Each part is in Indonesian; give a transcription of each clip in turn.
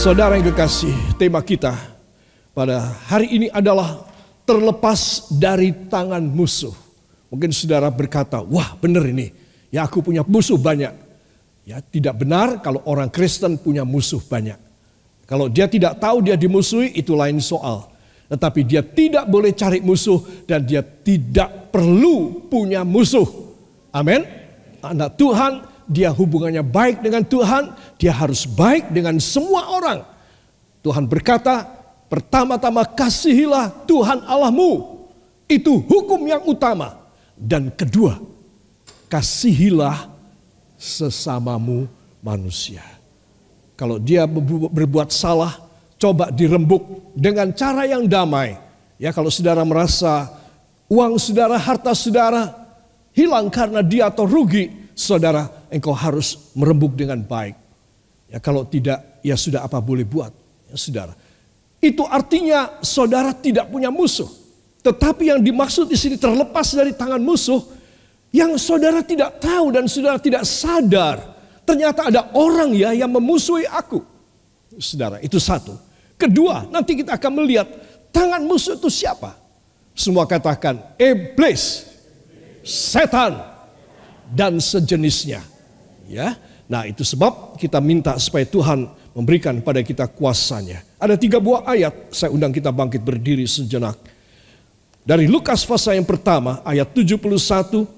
Saudara yang kekasih, tema kita pada hari ini adalah terlepas dari tangan musuh. Mungkin saudara berkata, wah benar ini, ya aku punya musuh banyak. Ya tidak benar kalau orang Kristen punya musuh banyak. Kalau dia tidak tahu dia dimusuhi, itu lain soal. Tetapi dia tidak boleh cari musuh dan dia tidak perlu punya musuh. Amin. Anak Tuhan, dia hubungannya baik dengan Tuhan, dia harus baik dengan semua orang. Tuhan berkata, pertama-tama kasihilah Tuhan Allahmu. Itu hukum yang utama. Dan kedua, kasihilah sesamamu manusia. Kalau dia berbuat salah, coba dirembuk dengan cara yang damai. Ya, kalau saudara merasa uang saudara, harta saudara hilang karena dia atau rugi, saudara, engkau harus merembuk dengan baik. Ya, kalau tidak, ya sudah apa boleh buat, ya saudara. Itu artinya saudara tidak punya musuh. Tetapi yang dimaksud di sini terlepas dari tangan musuh, yang saudara tidak tahu dan saudara tidak sadar. Ternyata ada orang ya yang memusuhi aku. Saudara, itu satu. Kedua, nanti kita akan melihat tangan musuh itu siapa. Semua katakan, iblis, setan, dan sejenisnya. Ya, nah itu sebab kita minta supaya Tuhan memberikan pada kita kuasanya. Ada 3 buah ayat, saya undang kita bangkit berdiri sejenak. Dari Lukas pasal yang pertama, ayat 71,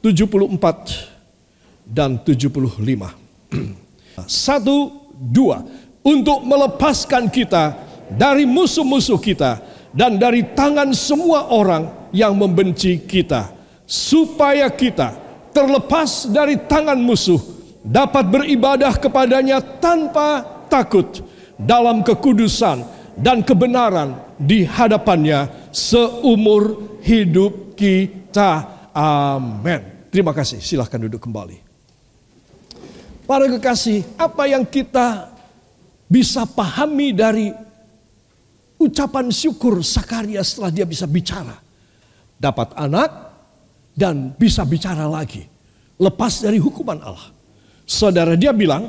74, dan 75. 1, 2. Untuk melepaskan kita dari musuh-musuh kita dan dari tangan semua orang yang membenci kita, supaya kita terlepas dari tangan musuh dapat beribadah kepadanya tanpa takut dalam kekudusan dan kebenaran di hadapannya seumur hidup kita. Amin. Terima kasih. Silahkan duduk kembali. Para kekasih, apa yang kita bisa pahami dari ucapan syukur Sakaria setelah dia bisa bicara? Dapat anak dan bisa bicara lagi. Lepas dari hukuman Allah. Saudara, dia bilang,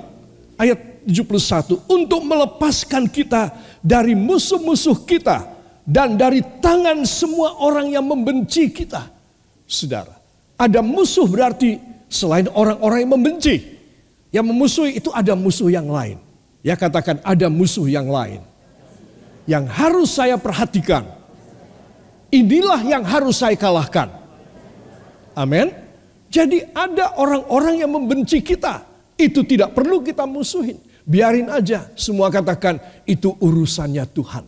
ayat 71, untuk melepaskan kita dari musuh-musuh kita dan dari tangan semua orang yang membenci kita. Saudara, ada musuh berarti selain orang-orang yang membenci. Yang memusuhi itu ada musuh yang lain. Ya, katakan ada musuh yang lain. Yang harus saya perhatikan. Inilah yang harus saya kalahkan. Amin. Jadi ada orang-orang yang membenci kita. Itu tidak perlu kita musuhin. Biarin aja. Semua katakan itu urusannya Tuhan.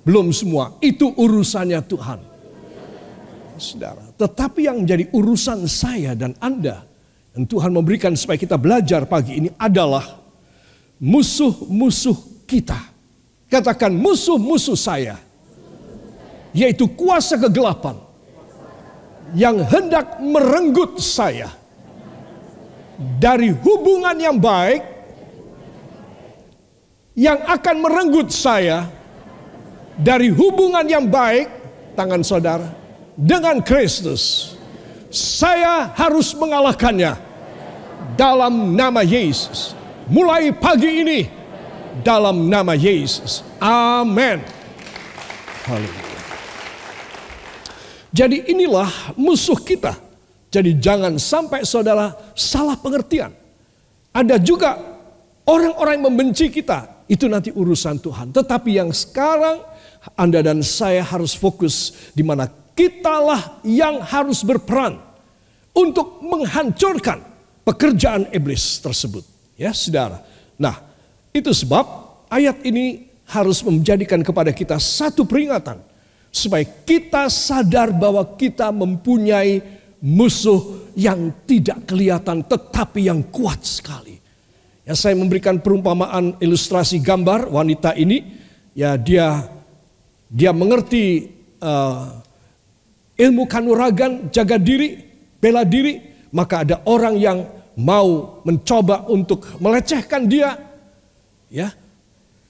Belum semua. Itu urusannya Tuhan. Saudara. Tetapi yang menjadi urusan saya dan Anda, dan Tuhan memberikan supaya kita belajar pagi ini adalah musuh-musuh kita. Katakan musuh-musuh saya. Yaitu kuasa kegelapan. Yang hendak merenggut saya. Dari hubungan yang baik. Yang akan merenggut saya. Dari hubungan yang baik. Tangan saudara. Dengan Kristus. Saya harus mengalahkannya dalam nama Yesus. Mulai pagi ini dalam nama Yesus. Amin. Haleluya. Jadi inilah musuh kita. Jadi jangan sampai saudara salah pengertian. Ada juga orang-orang yang membenci kita. Itu nanti urusan Tuhan. Tetapi yang sekarang Anda dan saya harus fokus di mana kitalah yang harus berperan untuk menghancurkan pekerjaan iblis tersebut. Ya, saudara. Nah, itu sebab ayat ini harus menjadikan kepada kita satu peringatan. Supaya kita sadar bahwa kita mempunyai musuh yang tidak kelihatan tetapi yang kuat sekali. Ya, saya memberikan perumpamaan ilustrasi gambar wanita ini. Ya, dia mengerti ilmu kanuragan, jaga diri, bela diri, maka ada orang yang mau mencoba untuk melecehkan dia, ya,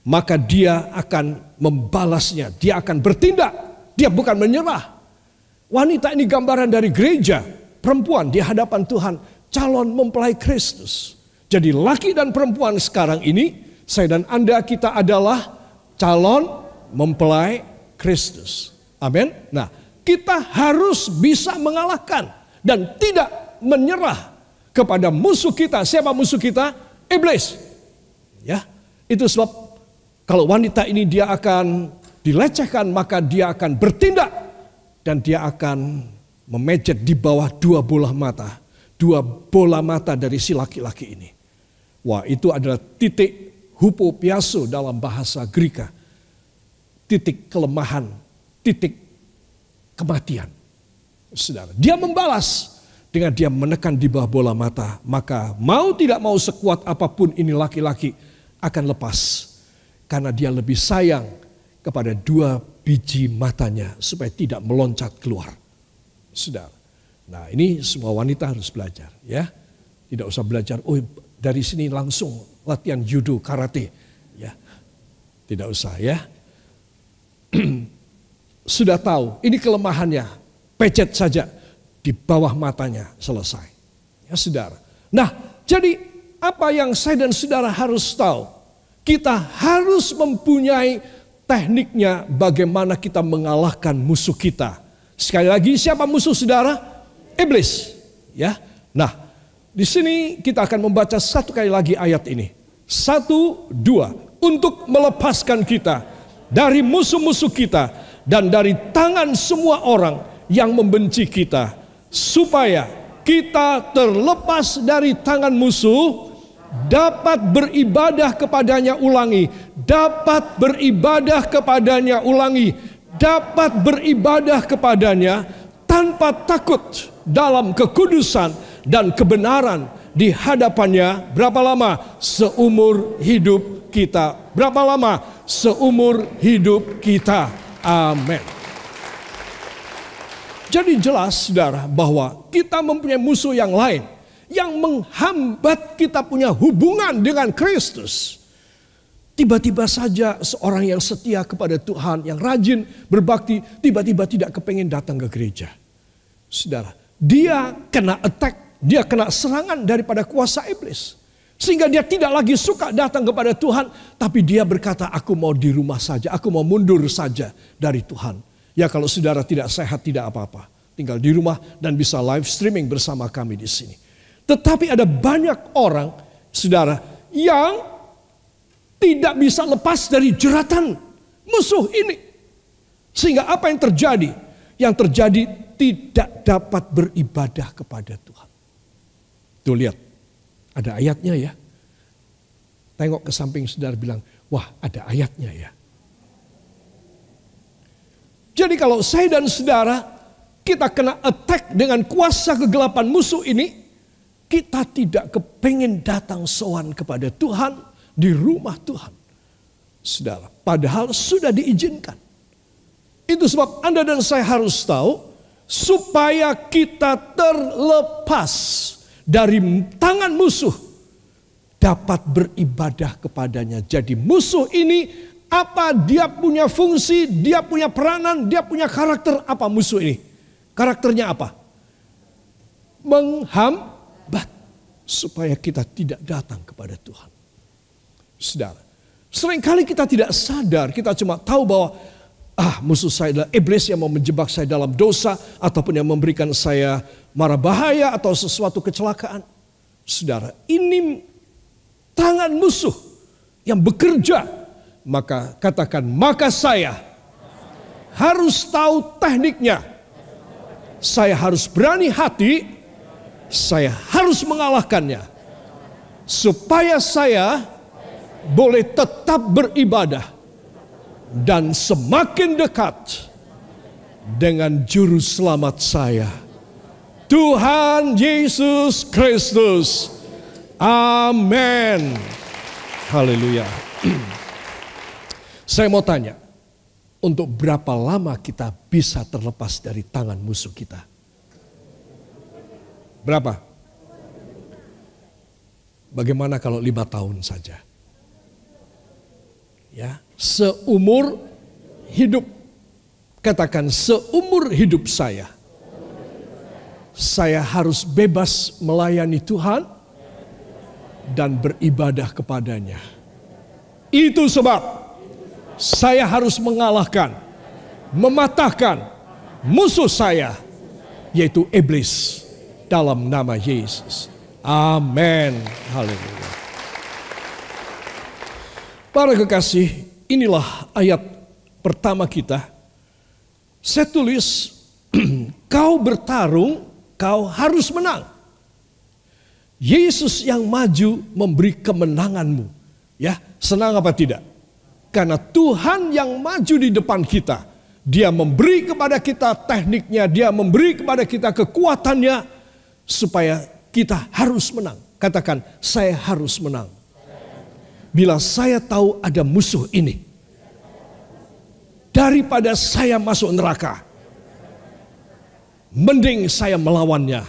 maka dia akan membalasnya, dia akan bertindak, dia bukan menyerah. Wanita ini gambaran dari gereja, perempuan di hadapan Tuhan, calon mempelai Kristus. Jadi laki dan perempuan sekarang ini Saya dan Anda kita adalah calon mempelai Kristus. Amin. Nah, kita harus bisa mengalahkan dan tidak menyerah kepada musuh kita. Siapa musuh kita? Iblis. Ya, itu sebab kalau wanita ini dia akan dilecehkan, maka dia akan bertindak dan dia akan memejet di bawah dua bola mata dari si laki-laki ini. Wah, itu adalah titik hupopiaso dalam bahasa Greka. Titik kelemahan, titik kematian. Saudara, dia membalas dengan dia menekan di bawah bola mata. Maka mau tidak mau sekuat apapun ini laki-laki akan lepas. Karena dia lebih sayang kepada dua biji matanya supaya tidak meloncat keluar. Saudara. Nah, ini semua wanita harus belajar, ya. Tidak usah belajar, oh dari sini langsung latihan judo, karate. Ya. Tidak usah, ya. Sudah tahu, ini kelemahannya, pecet saja di bawah matanya, selesai. Ya, saudara. Nah, jadi apa yang saya dan saudara harus tahu? Kita harus mempunyai tekniknya bagaimana kita mengalahkan musuh kita. Sekali lagi, siapa musuh saudara? Iblis. Ya. Nah, di sini kita akan membaca satu kali lagi ayat ini. 1, 2. Untuk melepaskan kita dari musuh-musuh kita dan dari tangan semua orang yang membenci kita, supaya kita terlepas dari tangan musuh, dapat beribadah kepadanya, ulangi, dapat beribadah kepadanya, ulangi, dapat beribadah kepadanya tanpa takut dalam kekudusan dan kebenaran di hadapannya. Berapa lama? Seumur hidup kita. Berapa lama? Seumur hidup kita. Amin. Jadi jelas saudara bahwa kita mempunyai musuh yang lain yang menghambat kita punya hubungan dengan Kristus. Tiba-tiba saja seorang yang setia kepada Tuhan, yang rajin berbakti, tiba-tiba tidak kepengen datang ke gereja. Saudara, dia kena attack, dia kena serangan daripada kuasa iblis. Sehingga dia tidak lagi suka datang kepada Tuhan, tapi dia berkata, aku mau di rumah saja, aku mau mundur saja dari Tuhan. Ya kalau saudara tidak sehat tidak apa-apa, tinggal di rumah dan bisa live streaming bersama kami di sini. Tetapi ada banyak orang, saudara, yang tidak bisa lepas dari jeratan musuh ini. Sehingga apa yang terjadi? Yang terjadi tidak dapat beribadah kepada Tuhan. Tuh lihat, ada ayatnya ya. Tengok ke samping saudara bilang, wah ada ayatnya ya. Jadi kalau saya dan saudara, kita kena attack dengan kuasa kegelapan musuh ini, kita tidak kepengen datang sowan kepada Tuhan di rumah Tuhan. Saudara, padahal sudah diizinkan. Itu sebab Anda dan saya harus tahu, supaya kita terlepas dari tangan musuh, dapat beribadah kepadanya. Jadi musuh ini, apa dia punya fungsi, dia punya peranan, dia punya karakter apa musuh ini? Karakternya apa? Menghambat supaya kita tidak datang kepada Tuhan. Saudara, seringkali kita tidak sadar, kita cuma tahu bahwa musuh saya adalah iblis yang mau menjebak saya dalam dosa, ataupun yang memberikan saya mara bahaya atau sesuatu kecelakaan. Saudara, ini tangan musuh yang bekerja. Maka katakan, maka saya harus tahu tekniknya. Saya harus berani hati, saya harus mengalahkannya. Supaya saya boleh tetap beribadah dan semakin dekat dengan juru selamat saya, Tuhan Yesus Kristus. Amin. Haleluya. Saya mau tanya, untuk berapa lama kita bisa terlepas dari tangan musuh kita? Berapa? Bagaimana kalau 5 tahun saja? Ya, seumur hidup. Katakan, seumur hidup saya harus bebas melayani Tuhan dan beribadah kepadanya. Itu sebab saya harus mengalahkan, mematahkan musuh saya, yaitu iblis, dalam nama Yesus. Amin. Haleluya. Para kekasih, inilah ayat pertama kita. Saya tulis, kau bertarung, kau harus menang. Yesus yang maju memberi kemenanganmu. Ya, senang apa tidak? Karena Tuhan yang maju di depan kita. Dia memberi kepada kita tekniknya, dia memberi kepada kita kekuatannya supaya kita harus menang. Katakan, saya harus menang. Bila saya tahu ada musuh ini, daripada saya masuk neraka, mending saya melawannya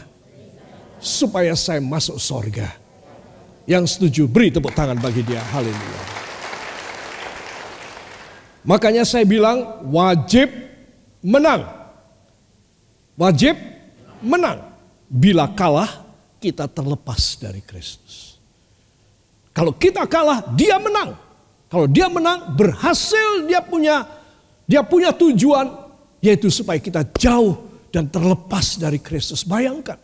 supaya saya masuk surga. Yang setuju beri tepuk tangan bagi dia. Haleluya. Makanya saya bilang wajib menang. Wajib menang. Bila kalah, kita terlepas dari Kristus. Kalau kita kalah, dia menang. Kalau dia menang, berhasil, dia punya tujuan, yaitu supaya kita jauh dan terlepas dari Kristus. Bayangkan,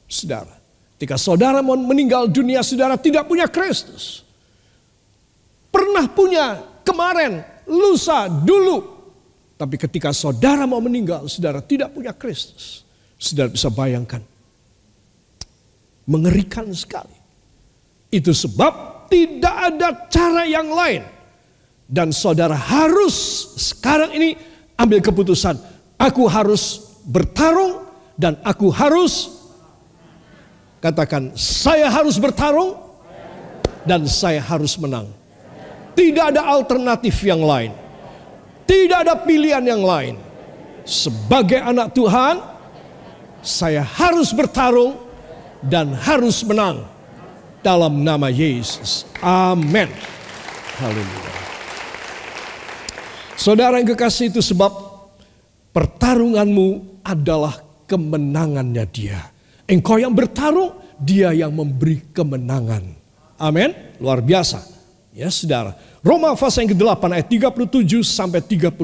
saudara, ketika saudara mau meninggal dunia, saudara tidak punya Kristus. Pernah punya kemarin, lusa, dulu. Tapi ketika saudara mau meninggal, saudara tidak punya Kristus. Saudara bisa bayangkan, mengerikan sekali. Itu sebab tidak ada cara yang lain. Dan saudara harus sekarang ini ambil keputusan. Aku harus bertarung dan aku harus, katakan, saya harus bertarung dan saya harus menang. Tidak ada alternatif yang lain. Tidak ada pilihan yang lain. Sebagai anak Tuhan, saya harus bertarung dan harus menang dalam nama Yesus. Amin. Haleluya. Saudara yang kekasih, itu sebab pertarunganmu adalah kemenangannya dia. Engkau yang bertarung, dia yang memberi kemenangan. Amin. Luar biasa. Ya saudara. Roma pasal yang ke-8 ayat 37 sampai 39.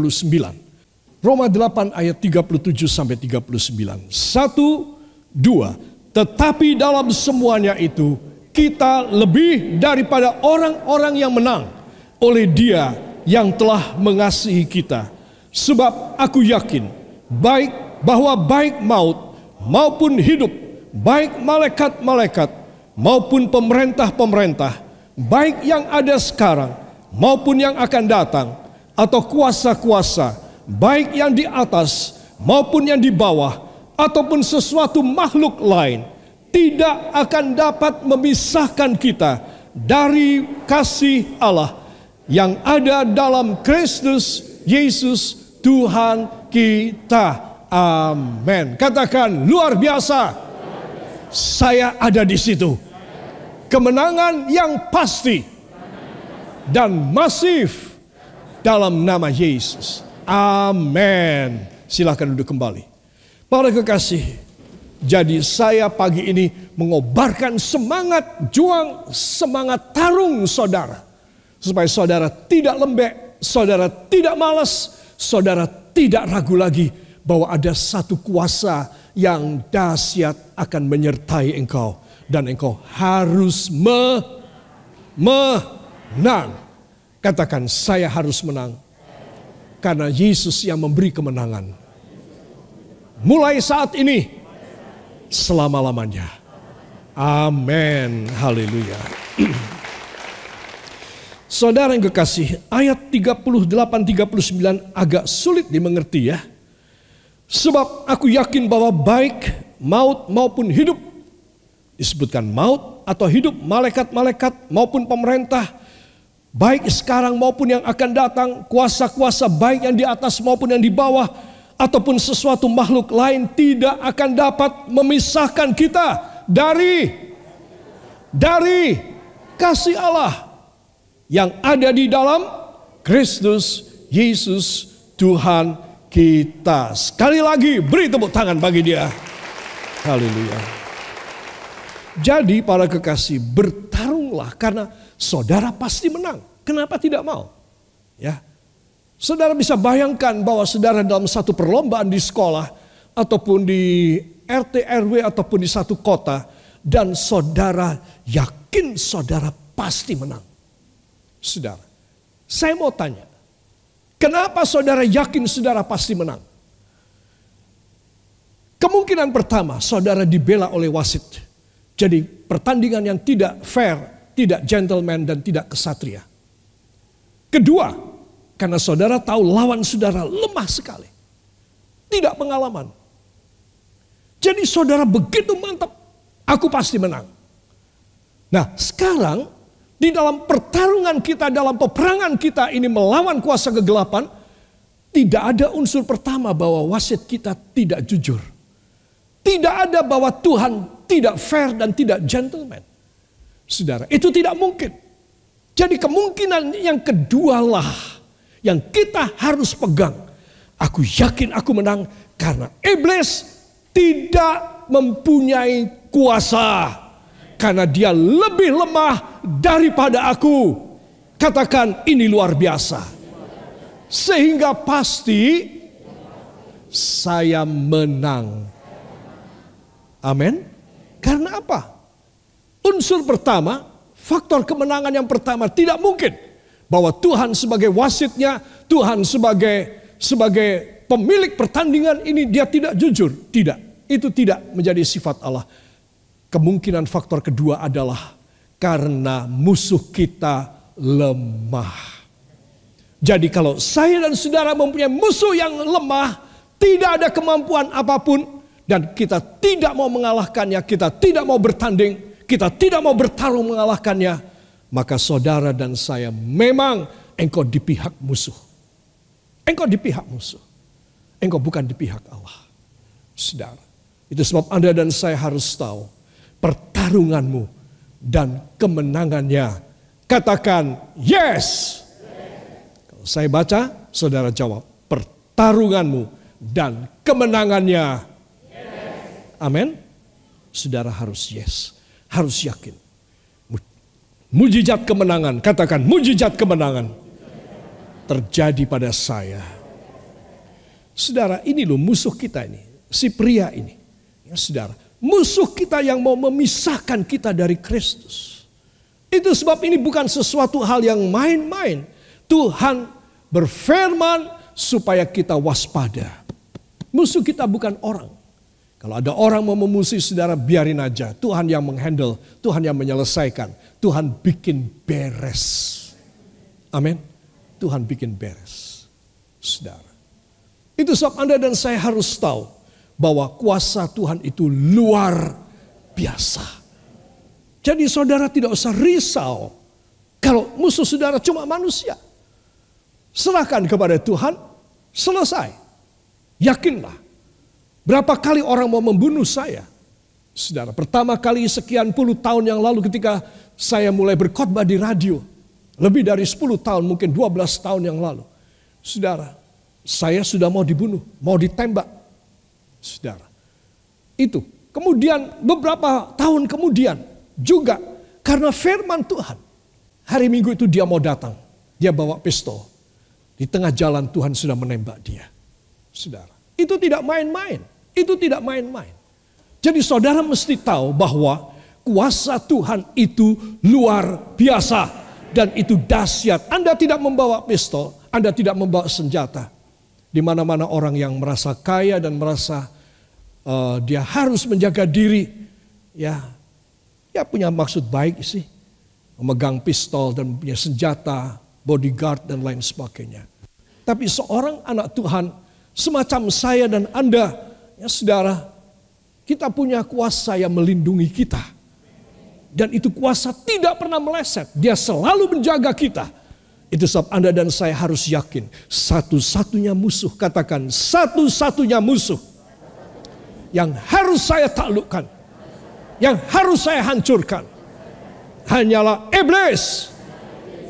Roma 8 ayat 37 sampai 39. 1, 2. Tetapi dalam semuanya itu kita lebih daripada orang-orang yang menang oleh Dia yang telah mengasihi kita. Sebab aku yakin bahwa baik maut maupun hidup, baik malaikat-malaikat maupun pemerintah-pemerintah, baik yang ada sekarang maupun yang akan datang, atau kuasa-kuasa, baik yang di atas maupun yang di bawah, ataupun sesuatu makhluk lain, tidak akan dapat memisahkan kita dari kasih Allah yang ada dalam Kristus Yesus Tuhan kita. Amin. Katakan, luar biasa. Saya ada di situ. Kemenangan yang pasti dan masif dalam nama Yesus. Amin. Silakan duduk kembali. Para kekasih, jadi saya pagi ini mengobarkan semangat juang, semangat tarung saudara. Supaya saudara tidak lembek, saudara tidak malas, saudara tidak ragu lagi bahwa ada satu kuasa yang dahsyat akan menyertai engkau. Dan engkau harus menang. Katakan, saya harus menang. Karena Yesus yang memberi kemenangan. Mulai saat ini, selama-lamanya. Amin. Haleluya. Saudara yang kekasih, ayat 38-39 agak sulit dimengerti ya. Sebab aku yakin bahwa baik maut maupun hidup, disebutkan maut atau hidup, malaikat-malaikat maupun pemerintah, baik sekarang maupun yang akan datang, kuasa-kuasa baik yang di atas maupun yang di bawah, ataupun sesuatu makhluk lain tidak akan dapat memisahkan kita dari kasih Allah yang ada di dalam Kristus Yesus Tuhan kita. Sekali lagi beri tepuk tangan bagi dia. Haleluya. Jadi para kekasih, bertarunglah karena saudara pasti menang. kenapa tidak mau? Ya. Saudara bisa bayangkan bahwa saudara dalam satu perlombaan di sekolah ataupun di RT RW ataupun di satu kota dan saudara yakin saudara pasti menang. Saudara, saya mau tanya, kenapa saudara yakin saudara pasti menang? Kemungkinan pertama, saudara dibela oleh wasit. Jadi pertandingan yang tidak fair, tidak gentleman dan tidak kesatria. Kedua, karena saudara tahu lawan saudara lemah sekali. Tidak pengalaman. Jadi saudara begitu mantap, aku pasti menang. Nah sekarang di dalam pertarungan kita, dalam peperangan kita ini melawan kuasa kegelapan, tidak ada unsur pertama bahwa wasit kita tidak jujur. Tidak ada bahwa Tuhan tidak fair dan tidak gentleman. Saudara, itu tidak mungkin. Jadi kemungkinan yang kedua lah yang kita harus pegang. Aku yakin aku menang karena iblis tidak mempunyai kuasa. Karena dia lebih lemah daripada aku. Katakan ini luar biasa. Sehingga pasti saya menang. Amin. Karena apa? Unsur pertama, faktor kemenangan yang pertama, tidak mungkin bahwa Tuhan sebagai wasitnya, Tuhan sebagai pemilik pertandingan ini dia tidak jujur. Tidak, itu tidak menjadi sifat Allah. Kemungkinan faktor kedua adalah karena musuh kita lemah. Jadi kalau saya dan saudara mempunyai musuh yang lemah, tidak ada kemampuan apapun, dan kita tidak mau mengalahkannya, kita tidak mau bertanding, kita tidak mau bertarung mengalahkannya, maka saudara dan saya memang engkau di pihak musuh. Engkau di pihak musuh. Engkau bukan di pihak Allah. Saudara, itu sebab Anda dan saya harus tahu pertarunganmu dan kemenangannya. Katakan yes. Kalau saya baca, saudara jawab pertarunganmu dan kemenangannya. Amin. Saudara harus yes. Harus yakin. Mujizat kemenangan. Katakan mujizat kemenangan. Terjadi pada saya. Saudara, ini loh musuh kita ini. Si pria ini. Ya saudara. Musuh kita yang mau memisahkan kita dari Kristus. Itu sebab ini bukan sesuatu hal yang main-main. Tuhan berfirman supaya kita waspada. Musuh kita bukan orang. Kalau ada orang mau memusuhi saudara, biarin aja. Tuhan yang menghandle, Tuhan yang menyelesaikan. Tuhan bikin beres. Amin. Tuhan bikin beres. Saudara. Itu sebab Anda dan saya harus tahu bahwa kuasa Tuhan itu luar biasa. Jadi saudara tidak usah risau kalau musuh saudara cuma manusia. Serahkan kepada Tuhan, selesai. Yakinlah. Berapa kali orang mau membunuh saya? Saudara, pertama kali sekian puluh tahun yang lalu ketika saya mulai berkhotbah di radio. Lebih dari 10 tahun, mungkin 12 tahun yang lalu. Saudara, saya sudah mau dibunuh, mau ditembak. Saudara, itu. Kemudian beberapa tahun kemudian juga karena firman Tuhan. Hari Minggu itu dia mau datang. Dia bawa pistol. Di tengah jalan Tuhan sudah menembak dia. Saudara, itu tidak main-main. Itu tidak main-main. Jadi saudara mesti tahu bahwa kuasa Tuhan itu luar biasa. Dan itu dahsyat. Anda tidak membawa pistol. Anda tidak membawa senjata. Di mana-mana orang yang merasa kaya dan merasa dia harus menjaga diri. Ya punya maksud baik sih. Memegang pistol dan punya senjata, bodyguard dan lain sebagainya. Tapi seorang anak Tuhan semacam saya dan Anda, ya saudara, kita punya kuasa yang melindungi kita. Dan itu kuasa tidak pernah meleset. Dia selalu menjaga kita. Itu sebab Anda dan saya harus yakin. Satu-satunya musuh, katakan satu-satunya musuh. Yang harus saya taklukkan. Yang harus saya hancurkan. Hanyalah iblis.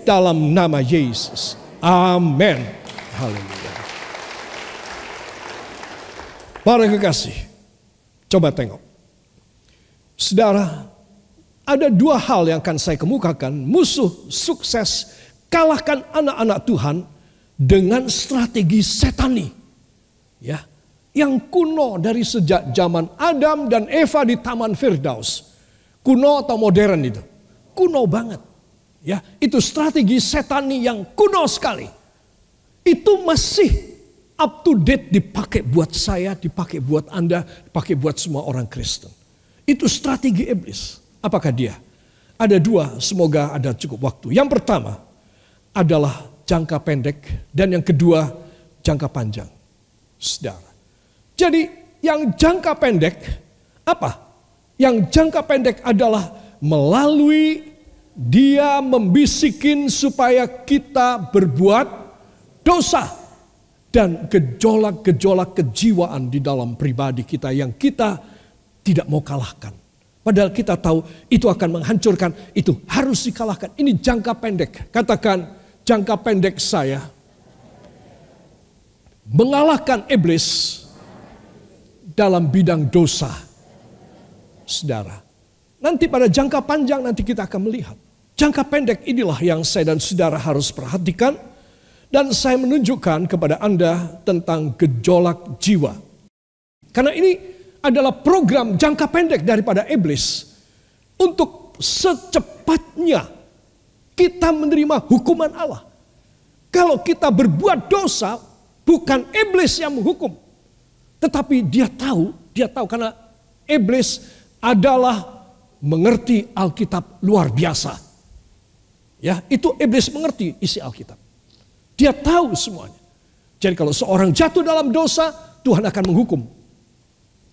Dalam nama Yesus. Amin. Haleluya. Para kekasih, coba tengok. Saudara, ada dua hal yang akan saya kemukakan. Musuh sukses kalahkan anak-anak Tuhan dengan strategi setani. Ya, yang kuno dari sejak zaman Adam dan Eva di Taman Firdaus. Kuno atau modern itu? Kuno banget. Ya, itu strategi setani yang kuno sekali. Itu masih up to date, dipakai buat saya, dipakai buat Anda, dipakai buat semua orang Kristen. Itu strategi iblis. Apakah dia? Ada dua, semoga ada cukup waktu. Yang pertama adalah jangka pendek dan yang kedua jangka panjang. Saudara. Jadi yang jangka pendek apa? Yang jangka pendek adalah melalui dia membisikin supaya kita berbuat dosa. Dan gejolak-gejolak kejiwaan di dalam pribadi kita yang kita tidak mau kalahkan. Padahal kita tahu itu akan menghancurkan, itu harus dikalahkan. Ini jangka pendek. Katakan jangka pendek saya mengalahkan iblis dalam bidang dosa. Saudara, nanti pada jangka panjang nanti kita akan melihat. Jangka pendek inilah yang saya dan saudara harus perhatikan. Dan saya menunjukkan kepada Anda tentang gejolak jiwa. Karena ini adalah program jangka pendek daripada iblis. Untuk secepatnya kita menerima hukuman Allah. Kalau kita berbuat dosa, bukan iblis yang menghukum. Tetapi dia tahu karena iblis adalah mengerti Alkitab luar biasa. Ya, itu iblis mengerti isi Alkitab. Dia tahu semuanya. Jadi kalau seorang jatuh dalam dosa, Tuhan akan menghukum.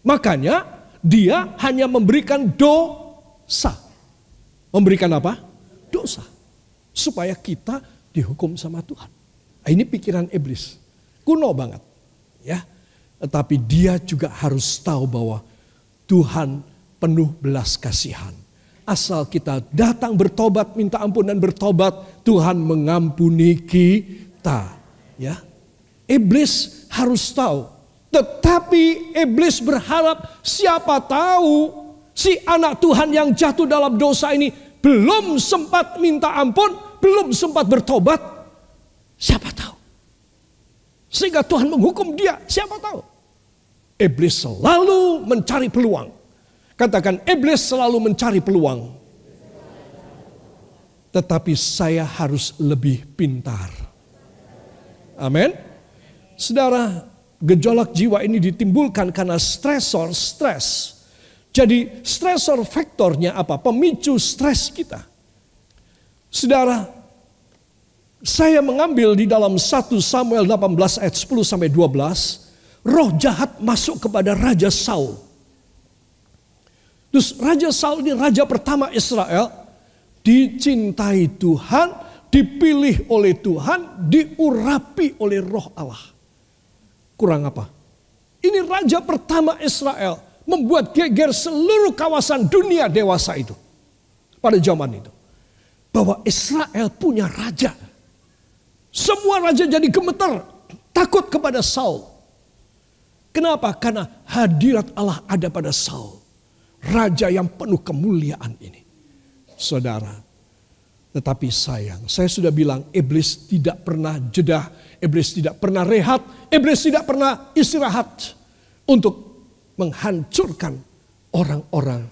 Makanya dia hanya memberikan dosa. Memberikan apa? Dosa. Supaya kita dihukum sama Tuhan. Nah, ini pikiran iblis. Kuno banget. Ya. Tetapi dia juga harus tahu bahwa Tuhan penuh belas kasihan. Asal kita datang bertobat, minta ampun dan bertobat, Tuhan mengampuni kita. Ya, iblis harus tahu. Tetapi iblis berharap siapa tahu si anak Tuhan yang jatuh dalam dosa ini belum sempat minta ampun, belum sempat bertobat. Siapa tahu? Sehingga Tuhan menghukum dia, siapa tahu? Iblis selalu mencari peluang. Katakan, iblis selalu mencari peluang. Tetapi saya harus lebih pintar. Amin. Saudara, gejolak jiwa ini ditimbulkan karena stres. Jadi stresor faktornya apa? Pemicu stres kita. Saudara, saya mengambil di dalam 1 Samuel 18 ayat 10 sampai 12, roh jahat masuk kepada Raja Saul. Terus Raja Saul ini raja pertama Israel, dicintai Tuhan, dipilih oleh Tuhan, diurapi oleh roh Allah. Kurang apa? Ini raja pertama Israel, membuat geger seluruh kawasan dunia dewasa itu. Pada zaman itu. Bahwa Israel punya raja. Semua raja jadi gemetar, takut kepada Saul. Kenapa? Karena hadirat Allah ada pada Saul. Raja yang penuh kemuliaan ini. Saudara, tetapi sayang, saya sudah bilang iblis tidak pernah jeda, iblis tidak pernah rehat, iblis tidak pernah istirahat untuk menghancurkan orang-orang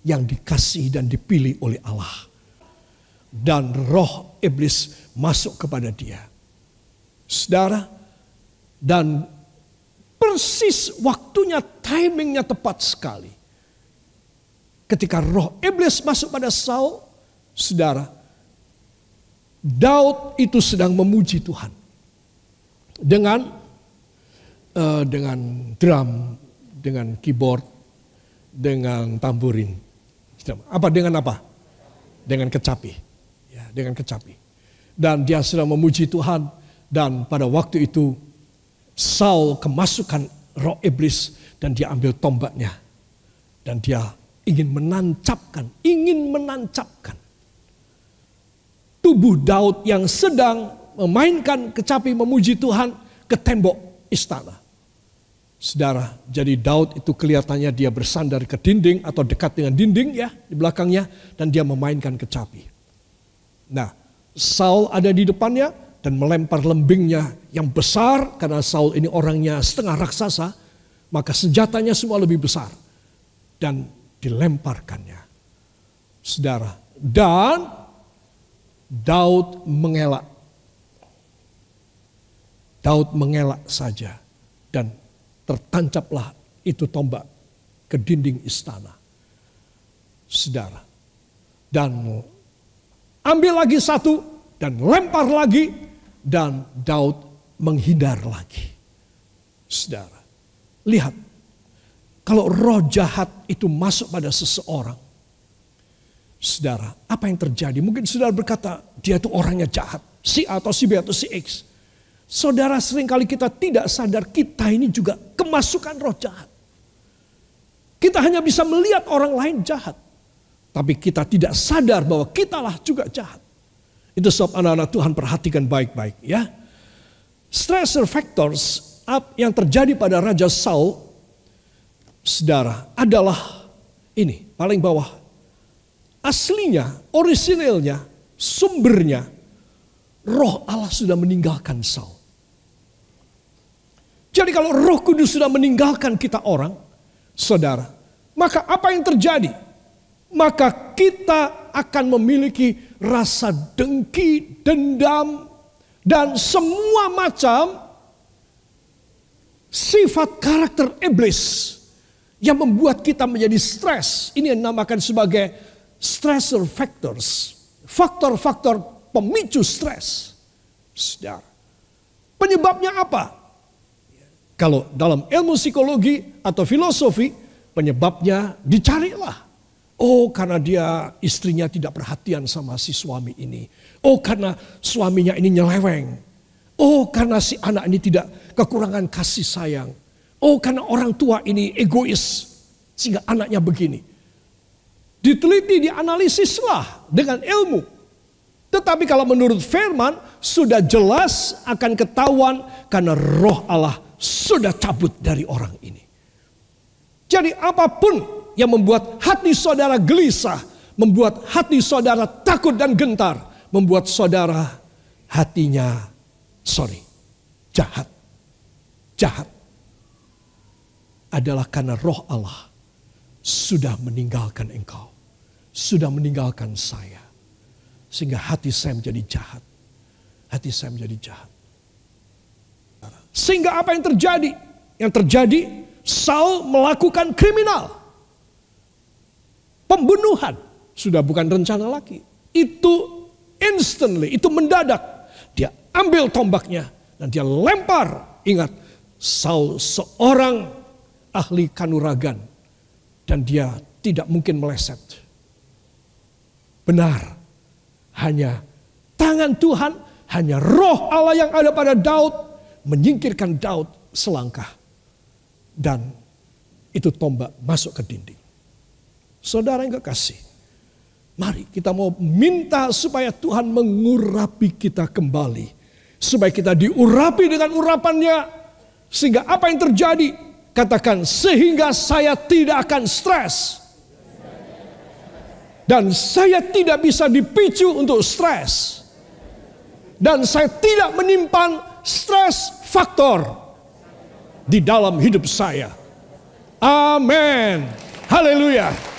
yang dikasihi dan dipilih oleh Allah. Dan roh iblis masuk kepada dia. Saudara, dan persis waktunya, timingnya tepat sekali. Ketika roh iblis masuk pada Saul, saudara, Daud itu sedang memuji Tuhan dengan drum, dengan keyboard, dengan tamburin. Apa dengan apa? Dengan kecapi, ya, dengan kecapi. Dan dia sedang memuji Tuhan. Dan pada waktu itu Saul kemasukan roh iblis dan dia ambil tombaknya dan dia ingin menancapkan tubuh Daud yang sedang memainkan kecapi memuji Tuhan ke tembok istana. Saudara, jadi Daud itu kelihatannya dia bersandar ke dinding atau dekat dengan dinding ya di belakangnya dan dia memainkan kecapi. Nah, Saul ada di depannya dan melempar lembingnya yang besar. Karena Saul ini orangnya setengah raksasa, maka senjatanya semua lebih besar. Dan dilemparkannya. Saudara, dan Daud mengelak. Daud mengelak saja dan tertancaplah itu tombak ke dinding istana. Saudara, dan ambil lagi satu dan lempar lagi dan Daud menghindar lagi. Saudara, lihat, kalau roh jahat itu masuk pada seseorang, saudara, apa yang terjadi? Mungkin saudara berkata, dia itu orangnya jahat, si A atau si B atau si X. Saudara, seringkali kita tidak sadar kita ini juga kemasukan roh jahat. Kita hanya bisa melihat orang lain jahat, tapi kita tidak sadar bahwa kitalah juga jahat. Itu sebab anak-anak Tuhan perhatikan baik-baik ya. Stressor factors yang terjadi pada Raja Saul, saudara, adalah ini paling bawah. Aslinya, orisinilnya, sumbernya, Roh Allah sudah meninggalkan Saul. Jadi kalau Roh Kudus sudah meninggalkan kita orang, saudara, maka apa yang terjadi? Maka kita akan memiliki rasa dengki, dendam, dan semua macam sifat karakter iblis yang membuat kita menjadi stres. Ini yang dinamakan sebagai stressor factors. Faktor-faktor pemicu stres. Saudara, penyebabnya apa? Kalau dalam ilmu psikologi atau filosofi, penyebabnya dicarilah. Oh, karena dia istrinya tidak perhatian sama si suami ini. Oh, karena suaminya ini nyeleweng. Oh, karena si anak ini tidak kekurangan kasih sayang. Oh, karena orang tua ini egois sehingga anaknya begini. Diteliti, dianalisislah dengan ilmu. Tetapi kalau menurut firman sudah jelas akan ketahuan karena Roh Allah sudah cabut dari orang ini. Jadi apapun yang membuat hati saudara gelisah, membuat hati saudara takut dan gentar, membuat saudara hatinya jahat, adalah karena Roh Allah sudah meninggalkan engkau, sudah meninggalkan saya, sehingga hati saya menjadi jahat. Hati saya menjadi jahat. Sehingga apa yang terjadi? Yang terjadi, Saul melakukan kriminal. Pembunuhan. Sudah bukan rencana lagi. Itu instantly, itu mendadak. Dia ambil tombaknya dan dia lempar. Ingat, Saul seorang ahli kanuragan. Dan dia tidak mungkin meleset. Benar. Hanya tangan Tuhan, hanya Roh Allah yang ada pada Daud menyingkirkan Daud selangkah. Dan itu tombak masuk ke dinding. Saudara yang kekasih, mari kita mau minta supaya Tuhan mengurapi kita kembali. Supaya kita diurapi dengan urapannya. Sehingga apa yang terjadi? Katakan, sehingga saya tidak akan stres. Dan saya tidak bisa dipicu untuk stres. Dan saya tidak menyimpan stres faktor di dalam hidup saya. Amin. Haleluya.